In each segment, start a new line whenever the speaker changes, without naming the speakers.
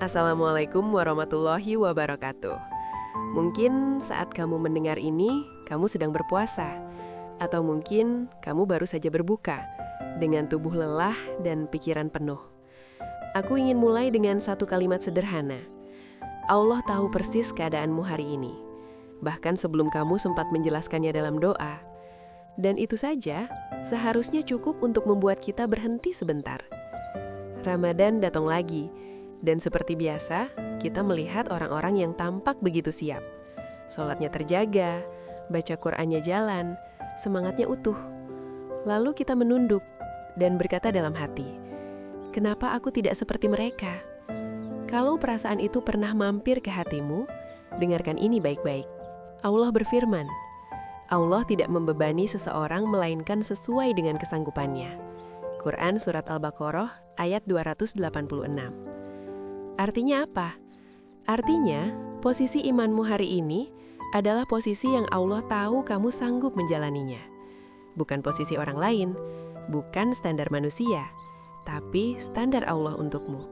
Assalamualaikum warahmatullahi wabarakatuh. Mungkin saat kamu mendengar ini, kamu sedang berpuasa. Atau mungkin kamu baru saja berbuka, dengan tubuh lelah dan pikiran penuh. Aku ingin mulai dengan satu kalimat sederhana. Allah tahu persis keadaanmu hari ini. Bahkan sebelum kamu sempat menjelaskannya dalam doa. Dan itu saja, seharusnya cukup untuk membuat kita berhenti sebentar. Ramadan datang lagi. Dan seperti biasa, kita melihat orang-orang yang tampak begitu siap. Sholatnya terjaga, baca Qur'annya jalan, semangatnya utuh. Lalu kita menunduk dan berkata dalam hati, kenapa aku tidak seperti mereka? Kalau perasaan itu pernah mampir ke hatimu, dengarkan ini baik-baik. Allah berfirman, Allah tidak membebani seseorang melainkan sesuai dengan kesanggupannya. Quran Surat Al-Baqarah ayat 286. Artinya apa? Artinya, posisi imanmu hari ini adalah posisi yang Allah tahu kamu sanggup menjalaninya. Bukan posisi orang lain, bukan standar manusia, tapi standar Allah untukmu.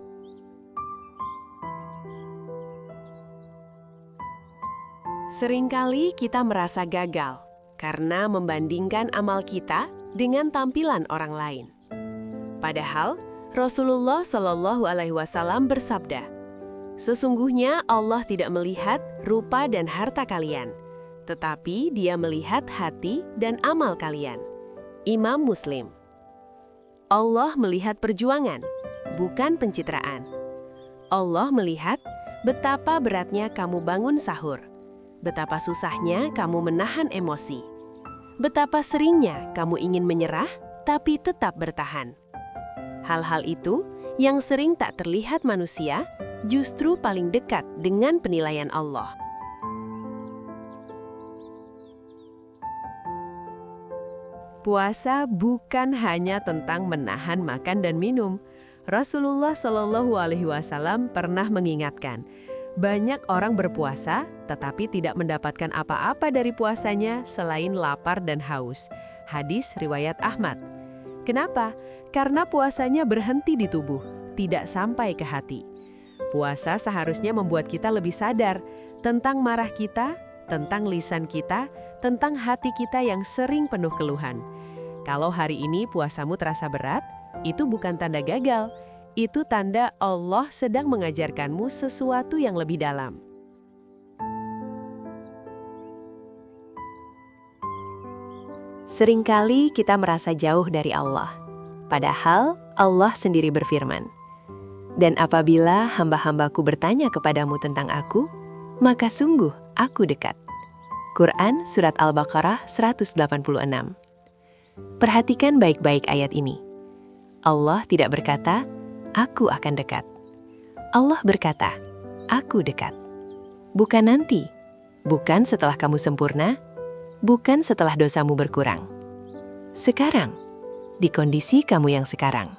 Seringkali kita merasa gagal karena membandingkan amal kita dengan tampilan orang lain. Padahal, Rasulullah Shallallahu Alaihi Wasallam bersabda, sesungguhnya Allah tidak melihat rupa dan harta kalian, tetapi Dia melihat hati dan amal kalian. Imam Muslim. Allah melihat perjuangan, bukan pencitraan. Allah melihat betapa beratnya kamu bangun sahur, betapa susahnya kamu menahan emosi, betapa seringnya kamu ingin menyerah tapi tetap bertahan. Hal-hal itu yang sering tak terlihat manusia justru paling dekat dengan penilaian Allah. Puasa bukan hanya tentang menahan makan dan minum. Rasulullah Shallallahu Alaihi Wasallam pernah mengingatkan, banyak orang berpuasa tetapi tidak mendapatkan apa-apa dari puasanya selain lapar dan haus. Hadis riwayat Ahmad. Kenapa? Karena puasanya berhenti di tubuh, tidak sampai ke hati. Puasa seharusnya membuat kita lebih sadar tentang marah kita, tentang lisan kita, tentang hati kita yang sering penuh keluhan. Kalau hari ini puasamu terasa berat, itu bukan tanda gagal, itu tanda Allah sedang mengajarkanmu sesuatu yang lebih dalam. Seringkali kita merasa jauh dari Allah. Padahal Allah sendiri berfirman, dan apabila hamba-hambaku bertanya kepadamu tentang aku, maka sungguh aku dekat. Quran Surat Al-Baqarah 186. Perhatikan baik-baik ayat ini. Allah tidak berkata, aku akan dekat. Allah berkata, aku dekat. Bukan nanti, bukan setelah kamu sempurna, bukan setelah dosamu berkurang. Sekarang, di kondisi kamu yang sekarang.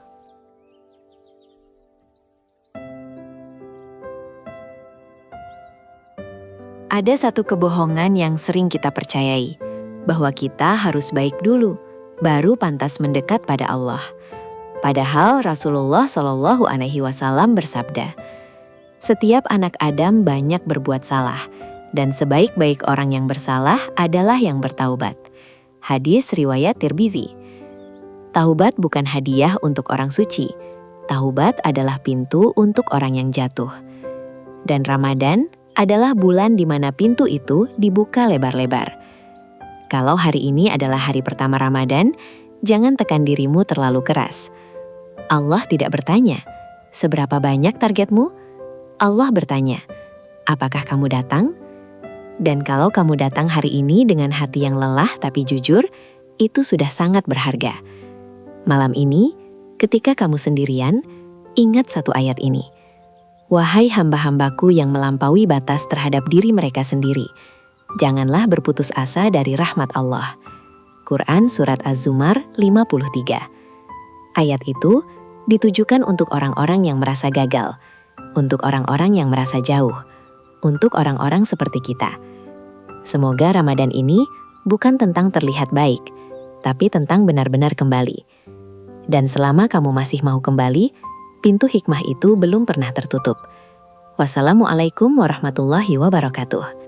Ada satu kebohongan yang sering kita percayai, bahwa kita harus baik dulu, baru pantas mendekat pada Allah. Padahal Rasulullah Shallallahu Alaihi Wasallam bersabda, setiap anak Adam banyak berbuat salah, dan sebaik-baik orang yang bersalah adalah yang bertaubat. Hadis riwayat Tirmidzi. Taubat bukan hadiah untuk orang suci. Taubat adalah pintu untuk orang yang jatuh. Dan Ramadan adalah bulan di mana pintu itu dibuka lebar-lebar. Kalau hari ini adalah hari pertama Ramadan, jangan tekan dirimu terlalu keras. Allah tidak bertanya, seberapa banyak targetmu? Allah bertanya, apakah kamu datang? Dan kalau kamu datang hari ini dengan hati yang lelah tapi jujur, itu sudah sangat berharga. Malam ini, ketika kamu sendirian, ingat satu ayat ini. Wahai hamba-hambaku yang melampaui batas terhadap diri mereka sendiri, janganlah berputus asa dari rahmat Allah. Quran Surat Az-Zumar 53. Ayat itu ditujukan untuk orang-orang yang merasa gagal, untuk orang-orang yang merasa jauh, untuk orang-orang seperti kita. Semoga Ramadan ini bukan tentang terlihat baik, tapi tentang benar-benar kembali. Dan selama kamu masih mau kembali, pintu hikmah itu belum pernah tertutup. Wassalamualaikum warahmatullahi wabarakatuh.